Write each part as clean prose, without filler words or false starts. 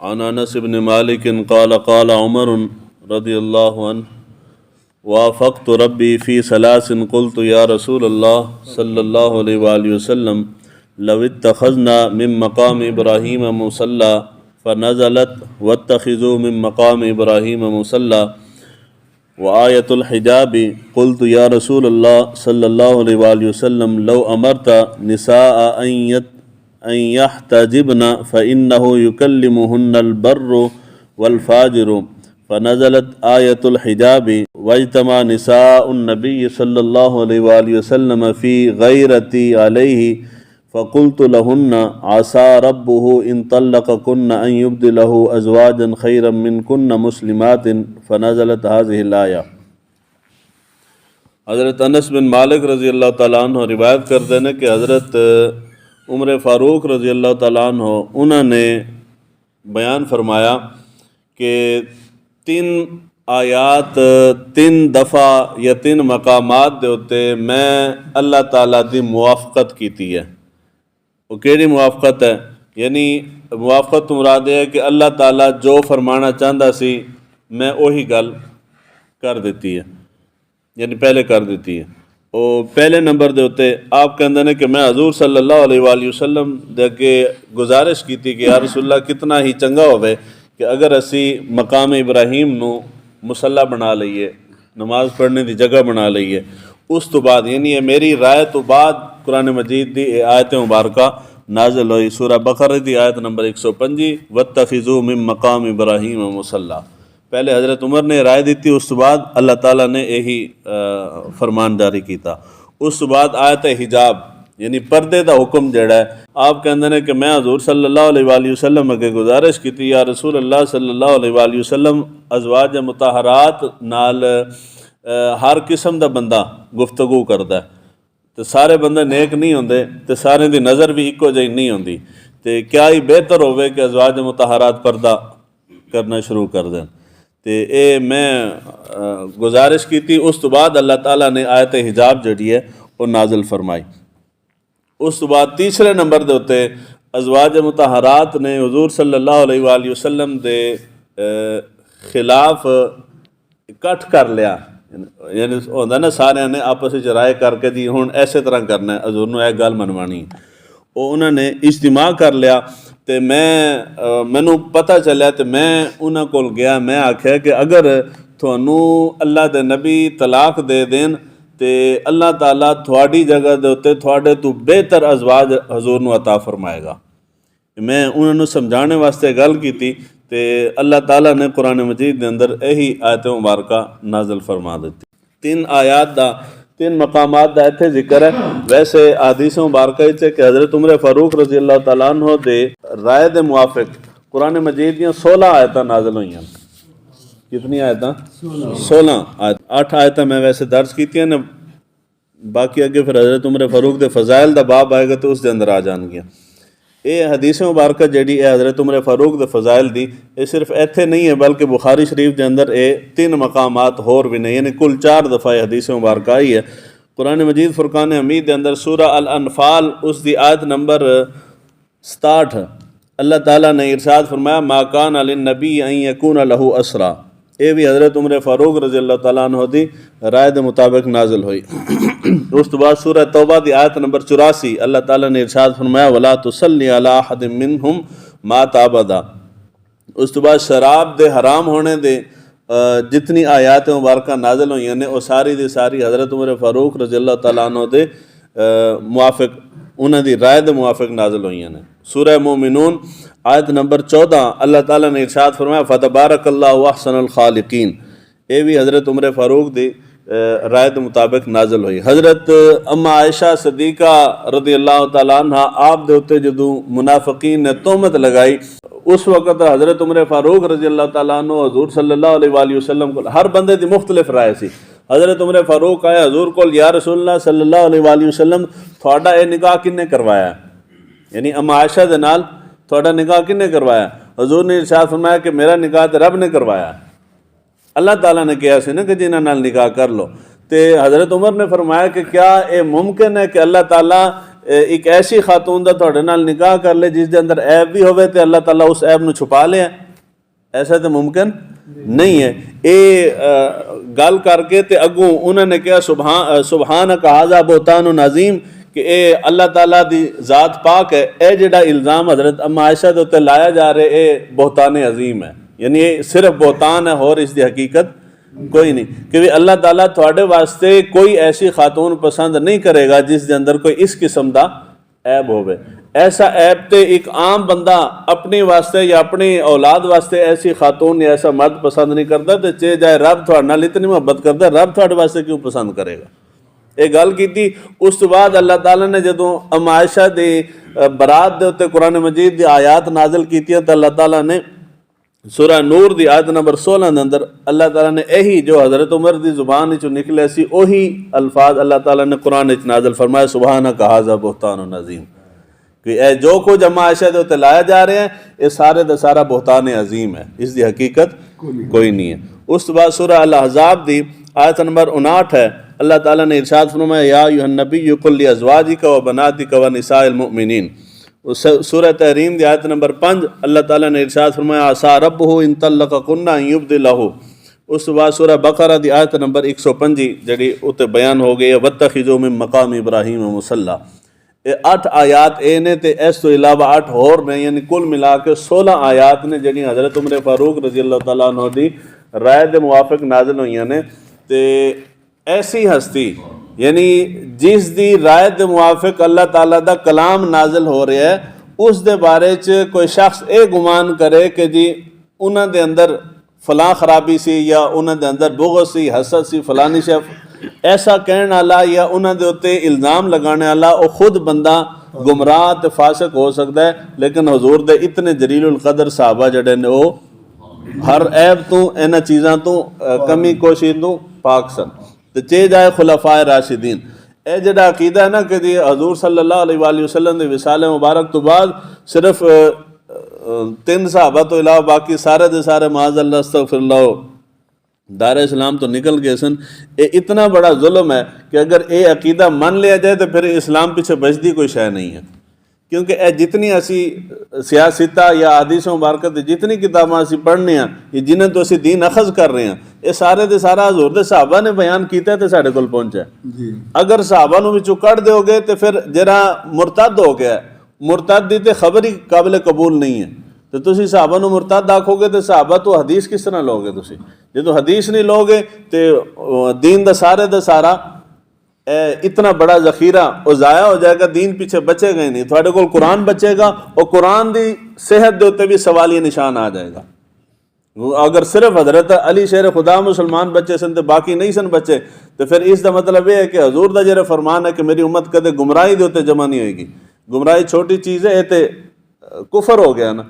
عن انس بن مالک قال قال عمر رضی اللہ عنہ وافقت ربی فی ثلاث قلت یا رسول اللہ صلی اللہ علیہ وآلہ وسلم لو اتخذنا من مقام ابراہیم مصلی فنزلت واتخذوا من مقام ابراہیم مصلی وآیت الحجاب قلت یا رسول اللہ صلی اللہ علیہ وآلہ وسلم لو امرت نساء ان يحتجبن فإنه يكلمهن البر والفاجر فنزلت آیت الحجاب واجتمع نساء النبی صلی اللہ علیہ وآلہ وسلم فی غیرتی علیہ فقلت لهن عسى ربه ان طلقكن ان يبدله ازواجا خيرا منكن مسلمات فنزلت هذه الآیہ۔ حضرت انس بن مالک رضی اللہ تعالیٰ عنہ روایت کرتے ہیں کہ حضرت عمر فاروق رضی اللہ تعالیٰ عنہ انہوں نے بیان فرمایا کہ 3 آیات 3 دفعہ یا 3 مقامات دے ہوتے میں اللہ تعالیٰ دی موافقت کیتی ہے۔ وہ کیڑی موافقت ہے؟ یعنی موافقت مراد ہے کہ اللہ تعالیٰ جو فرمانا چاہتا سی میں وہی گل کر دیتی ہے، یعنی پہلے کر دیتی ہے۔ وہ پہلے نمبر دے ہوتے آپ کہندے نے کہ میں حضور صلی اللہ علیہ وآلہ وسلم دے کے گزارش کی تھی کہ یا رسول اللہ کتنا ہی چنگا ہوئے کہ اگر اسی مقام ابراہیم نو مصلی بنا لئیے، نماز پڑھنے دی جگہ بنا لئیے، اس تو بعد یعنی میری رائے تو بعد قرآن مجید دی آیت مبارکہ نازل ہوئی۔ سورہ بقرہ دی آیت نمبر 125 وَاتَّخِذُوا مِن مَقَامِ إِبْرَاهِيمَ مُصَلَّى۔ پہلے حضرت عمر نے رائے دی تھی، اس تو بعد اللہ تعالیٰ نے یہی فرمان جاری کیتا۔ اس تو بعد آیت حجاب یعنی پردے دا حکم جڑا ہے، آپ کہندے نے کہ میں حضور صلی اللہ علیہ وآلہ وسلم اگے گزارش کی تھی یا رسول اللہ صلی اللہ علیہ وآلہ وسلم ازواج مطہرات نال ہر قسم دا بندہ گفتگو کردا ہے، تو سارے بندے نیک نہیں ہوندے، تو سارے دی نظر بھی ایکو جہی نہیں ہوندی، تو کیا ہی بہتر ہوئے کہ ازواج مطہرات پردہ کرنا شروع کر دیں۔ تو اے میں گزارش کی تھی، اس تو بعد اللہ تعالیٰ نے آیت حجاب جڑی ہے وہ نازل فرمائی۔ اس تو بعد تیسرے نمبر دے ہوتے ازواج مطہرات نے حضور صلی اللہ علیہ وآلہ وسلم دے خلاف اکٹھ کر لیا، یعنی ہوتا نا سارے نے آپس میں رائے کر کے جی ہوں ایسے طرح کرنا ہے، حضور نے ایک گل منوانی، وہ انہوں نے اجتماع کر لیا۔ تو مینوں پتہ چلیا تو میں انہوں کو گیا، میں آکھیا کہ اگر تھانوں اللہ دے نبی طلاق دے دین تے اللہ تعالیٰ تھوڑی جگہ دے ہوتے تھوڑے تو بہتر ازواج حضور نو عطا فرمائے گا۔ میں انہوں نے سمجھانے واسطے گل کی تھی، تے اللہ تعالیٰ نے قرآن مجید دے اندر یہی آیت مبارکہ نازل فرما دیتی۔ 3 آیات دا 3 مقامات دا ایتھے ذکر ہے۔ ویسے حدیث مبارکہ ہے کہ حضرت عمر فاروق رضی اللہ تعالیٰ عنہ دے رائے دے موافق قرآن مجید دیاں 16 آیتاں نازل ہوئی ہیں۔ کتنی آیتاں؟ 16 آیت۔ 8 آیتاں میں ویسے درج کیتی ہیں، باقی اگے پھر حضرت عمر فاروق دے فضائل دا باب آئے گا تو اس دے اندر آ جان گیا۔ یہ حدیث مبارکہ جڑی ہے حضرت عمر فاروق دے فضائل دی، یہ صرف ایتھے نہیں ہے بلکہ بخاری شریف دے اندر یہ 3 مقامات اور بھی نہیں، یعنی کل 4 دفعہ یہ حدیث مبارکہ آئی ہے۔ قرآن مجید فرقان حمید دے اندر سورہ الانفال اس دی آیت نمبر 67 اللہ تعالیٰ نے ارشاد فرمایا ما کان للنبی ان یکون لہ اسرا، یہ بھی حضرت عمر فاروق رضی اللہ تعالیٰ عنہ دی رائے دے مطابق نازل ہوئی۔ اس کے بعد سورہ توبہ دی آیت نمبر 84 اللہ تعالیٰ نے ارشاد فرمایا وَلَا تُصَلِّ عَلَىٰ أَحَدٍ مِّنْهُمْ مَاتَ أَبَدًا۔ اس کے بعد شراب دے حرام ہونے دے جتنی آیات مبارکہ نازل ہوئی ہیں وہ ساری دی ساری حضرت عمر فاروق رضی اللہ تعالیٰ عنہ دے موافق، انہوں دی رائے دے موافق نازل ہوئی ہیں۔ سورہ مومنون آیت نمبر 14 اللہ تعالیٰ نے ارشاد فرمایا فَتَبَارَكَ اللَّهُ أَحْسَنُ الْخَالِقِينَ، یہ بھی حضرت عمر فاروق دی رائے کے مطابق نازل ہوئی۔ حضرت اما عائشہ صدیقہ رضی اللہ تعالیٰ عنہ آپ دے ہوتے جدو منافقین نے تہمت لگائی، اس وقت حضرت عمر فاروق رضی اللہ تعالیٰ عنہ حضور صلی اللہ علیہ وآلہ وسلم کو ہر بندے دی مختلف رائے سی۔ حضرت عمر فاروق آئے حضور کو یا رسول اللہ صلی اللہ علیہ وآلہ وسلم تھوڑا اے نکاح کنے کروایا، یعنی اما عائشہ دے نال تھوڑا نکاح کنے کروایا؟ حضور نے ارشاد فرمایا کہ میرا نکاح تے رب نے کروایا، اللہ تعالیٰ نے کہا سی نا کہ جنہاں نال نکاح کر لو۔ تے حضرت عمر نے فرمایا کہ کیا اے ممکن ہے کہ اللہ تعالیٰ ایک ایسی خاتون دا تواڈے نال نکاح کر لے جس دے اندر عیب بھی ہوئے تے اللہ تعالیٰ اس عیب نو چھپا لے، ایسا تو ممکن نہیں ہے۔ گل کر کے تے اگوں انہوں نے کہا سبحانک ھذا بہتان عظیم، کہ اے اللہ تعالیٰ دی ذات پاک ہے، اے جڑا الزام حضرت اما عائشہ دے اوتے لایا جا رہے اے بہتان عظیم ہے، یعنی یہ صرف بہتان ہے اور اس دی حقیقت کوئی نہیں، کہ اللہ تعالیٰ تھوڑے واسطے کوئی ایسی خاتون پسند نہیں کرے گا جس دے اندر کوئی اس قسم دا عیب ہوئے۔ ایسا عیب تے ایک عام بندہ اپنی واسطے یا اپنی اولاد واسطے ایسی خاتون یا ایسا مرد پسند نہیں کرتا، تے چاہے جائے رب تھوڑے نال اتنی محبت کرتا ہے، رب تھوڑے واسطے کیوں پسند کرے گا؟ یہ گل کی۔ اس تو بعد اللہ تعالیٰ نے جدوں ام عائشہ دی برات دے اوتے قرآن مجید دی آیات نازل کیتیاں تو اللہ تعالیٰ نے سورہ نور دی آیت نمبر 16 دے اندر اللہ تعالیٰ نے یہی جو حضرت عمر دی زبان وچوں نکلے سی وہی الفاظ اللہ تعالیٰ نے قرآن وچ نازل فرمایا، سبحانک ھذا بہتان عظیم، کہ اے جو کچھ اما عائشہ دے اوتے لایا جا رہے ہیں یہ سارے دا سارا بہتان عظیم ہے، اس دی حقیقت کوئی نہیں ہے۔ اس کے بعد سورہ الاحزاب دی آیت نمبر 59 ہے، اللہ تعالیٰ نے ارشاد فرمایا یا ایھا النبی قل لازواجک وبناتک ونساء المؤمنین۔ سورہ تحریم دی آیت نمبر 5 اللہ تعالیٰ نے ارشاد فرمایا عسیٰ ربہ ان طلقکن ان یبدلہ۔ اس کے بعد سورہ بقرہ دی آیت نمبر 125 جڑی اتنے بیان ہو گئی ہے واتخذوا من مقام ابراہیم مصلی۔ یہ 8 آیات اے نے تے اس تو علاوہ 8 اور نے، یعنی کل ملا کے 16 آیات نے جڑی حضرت عمر فاروق رضی اللہ تعالیٰ عنہ دی رائے دے موافق نازل ہوئی نے۔ تے ایسی ہستی یعنی جس دی رائے دے موافق اللہ تعالیٰ دا کلام نازل ہو رہا ہے، اس دے بارے چ کوئی شخص اے گمان کرے کہ جی انہاں دے اندر فلاں خرابی سی یا انہاں دے اندر بغض سی، حسد سی، فلانی شے، ایسا کہنے والا یا انہاں دے اوتے الزام لگانے والا وہ خود بندہ گمراہ تے فاسق ہو سکتا ہے، لیکن حضور دے اتنے جلیل القدر صحابہ جڑے نے وہ ہر عیب تو انہاں چیزاں تو کمی کوشش تو پاک سن۔ تو چے جائے خلفائے راشدین، اے جڑا عقیدہ ہے نا کہ جی حضور صلی اللہ علیہ وآلہ وسلم دے وصال مبارک تو بعد صرف 3 صحابہ تو علاوہ باقی سارے دے سارے معاذ اللہ استغفر اللہ دار اسلام تو نکل گئے سن۔ یہ اتنا بڑا ظلم ہے کہ اگر یہ عقیدہ مان لیا جائے تو پھر اسلام پیچھے بچتی کوئی شے نہیں ہے، کیونکہ اے جتنی اسی سیاستہ یا حدیث مبارکہ جتنی کتاباں اسی پڑھنے ہیں یہ جنہیں تو اسی دین اخذ کر رہے ہیں، یہ سارے دے سارا حضور دے صحابہ نے بیان کیتا ہے تو ساڑھے کول پہنچا ہے۔ اگر صحابہ نو وچوں کٹ دیو گے تو پھر جرا مرتد ہو گیا ہے، مرتد دی تے خبر ہی قابل قبول نہیں ہے، تو تسی صحابہ نو مرتد آکھو گے تو صحابہ تو حدیث کس طرح لو گے؟ تسی جدو حدیث نہیں لو گے تو دین دا سارا اتنا بڑا ذخیرہ وہ ضائع ہو جائے گا، دین پیچھے بچے گا ہی نہیں، تھوڑے کول قرآن بچے گا اور قرآن دی صحت دے اوتے بھی سوالیہ نشان آ جائے گا۔ اگر صرف حضرت علی شیر خدا مسلمان بچے سن تو باقی نہیں سن بچے، تو پھر اس دا مطلب یہ ہے کہ حضور دا جڑا فرمان ہے کہ میری امت کدے گمراہی دے اوتے جمع نہیں ہوئے گی۔ گمراہی چھوٹی چیز ہے، یہ تے کفر ہو گیا نا،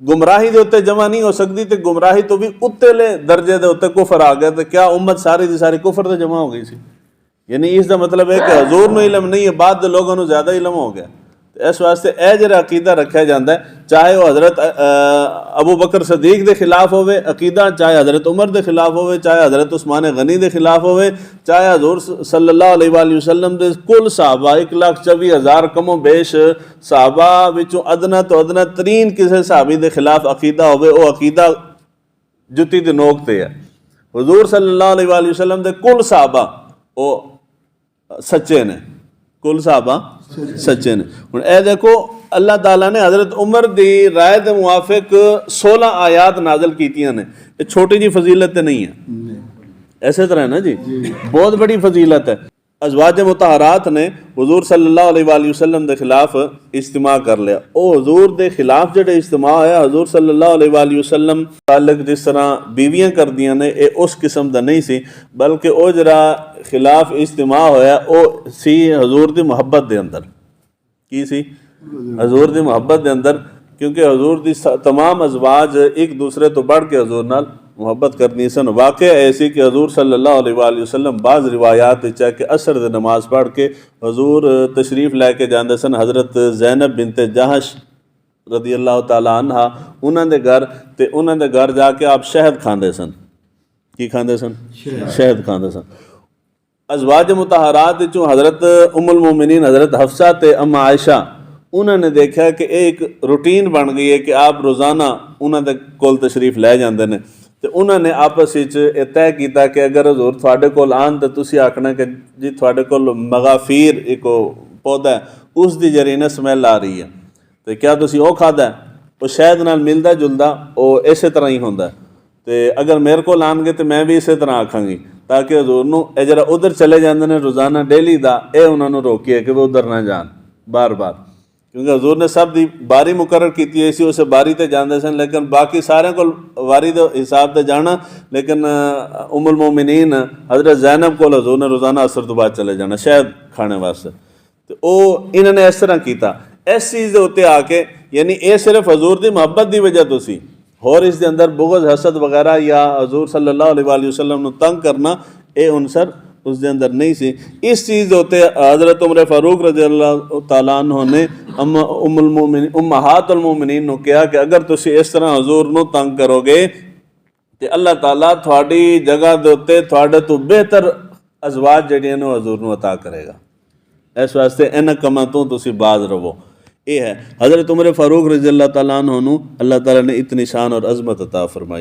گمراہی دے اوتے جمع نہیں ہو سکتی، تے گمراہی تو بھی اتلے درجے دے اوتے کفر آ گیا، تو کیا امت ساری دی ساری کفر تے جمع ہو گئی سی؟ یعنی اس دا مطلب ہے کہ حضور نو علم نہیں ہے، بعد دے لوگوں نو زیادہ علم ہو گیا۔ اس واسطے اے جڑا عقیدہ رکھا جاتا ہے، چاہے وہ حضرت ابو بکر صدیق دے خلاف ہوئے عقیدہ، چاہے حضرت عمر دے خلاف ہوئے، چاہے حضرت عثمان غنی دے خلاف ہوئے، چاہے حضور صلی اللہ علیہ وآلہ وسلم دے کل صحابہ 1,24,000 کم و بیش صحابہ وچوں ادنا تو ادنا ترین کسی صحابی دے خلاف عقیدہ ہوئے، وہ عقیدہ جتی دے نوک تے ہے۔ حضور صلی اللہ علیہ وآلہ وسلم دے کل صحابہ وہ سچے نے، کل صحابہ سچے نے۔ ہن اے دیکھو اللہ تعالیٰ نے حضرت عمر دی رائے دے موافق 16 آیات نازل کیتیاں نے، یہ چھوٹی جی فضیلت نہیں ہے، ایسے طرح ہے نا جی، بہت بڑی فضیلت ہے۔ ازواج مطہرات نے حضور صلی اللہ علیہ وآلہ وسلم دے خلاف اجتماع کر لیا، او حضور دے خلاف جڑے اجتماع ہے حضور صلی اللہ علیہ وآلہ وسلم تعلق جس طرح بیویاں کر دیاں نے، اے اس قسم دا نہیں سی، بلکہ او جڑا خلاف اجتماع ہویا او سی حضور دی محبت دے اندر۔ کی سی؟ حضور دی محبت دے اندر، کیونکہ حضور دی تمام ازواج ایک دوسرے تو بڑھ کے حضور نال محبت کرنی سن۔ واقع ایسی کہ حضور صلی اللہ علیہ وآلہ وسلم بعض روایات چاہے کہ عصر دے نماز پڑھ کے حضور تشریف لے کے جاندے سن حضرت زینب بنت جہش رضی اللہ تعالیٰ عنہ انہاں دے گھر، تے انہاں دے گھر جا کے آپ شہد کھاندے سن۔ کی کھاندے سن؟ شہد کھاندے سن۔ ازواج متحرات وچوں حضرت ام المومنین حضرت حفصہ تے اما عائشہ انہوں نے دیکھا کہ ایک روٹین بن گئی ہے کہ آپ روزانہ انہوں دے کول تشریف لے جاندے نے، تو انہوں نے آپس وچ یہ طے کیتا کہ اگر حضور تھوڑے کول آن تو تسی آکھنا کہ جی تھوڑے کول مغافیر ایک پودا ہے اس دی جرینہ سمیل آ رہی ہے، تو کیا تسی وہ کھادا ہے؟ وہ شہد نال ملدا جلدا وہ اسی طرح ہی ہوندا ہے، تے اگر میرے کول آن گے تو میں بھی اسی طرح آکھاں گی، تاکہ حضور نو اے جڑا ادھر چلے جاندے نے روزانہ ڈیلی دا اے انہاں نو روکیے کہ وہ ادھر نہ جان بار بار، کیونکہ حضور نے سب دی باری مقرر کیتی ہوئی سی، اسے باری تے جاندے سن، لیکن باقی سارے کول واری دے حساب تے جانا، لیکن ام المومنین حضرت زینب کول حضور نے روزانہ عصر تو بعد چلے جانا شہد کھانے واسطے، تو او انہوں نے اس طرح کیتا۔ اس چیز دے اتنے آ کے یعنی اے صرف حضور دی محبت دی وجہ تو سی، اور اس دے اندر بغض حسد وغیرہ یا حضور صلی اللہ علیہ وآلہ وسلم نو تنگ کرنا اے عنصر اس دے اندر نہیں سی۔ اس چیز دے اتنے حضرت عمر فاروق رضی اللہ تعالیٰ عنہ نے امہات المومنین نو کہا کہ اگر تسی اس طرح حضور نو تنگ کرو گے تو اللہ تعالیٰ تھوڑی جگہ دے اتنے تھوڑے تو بہتر ازواج جڑیاں نو حضور نو عطا کرے گا، اس واسطے انہاں کماں تو تسی باز رہو۔ یہ ہے حضرت عمر فاروق رضی اللہ تعالیٰ عنہ نو اللہ تعالیٰ نے اتنی شان اور عظمت عطا فرمائی۔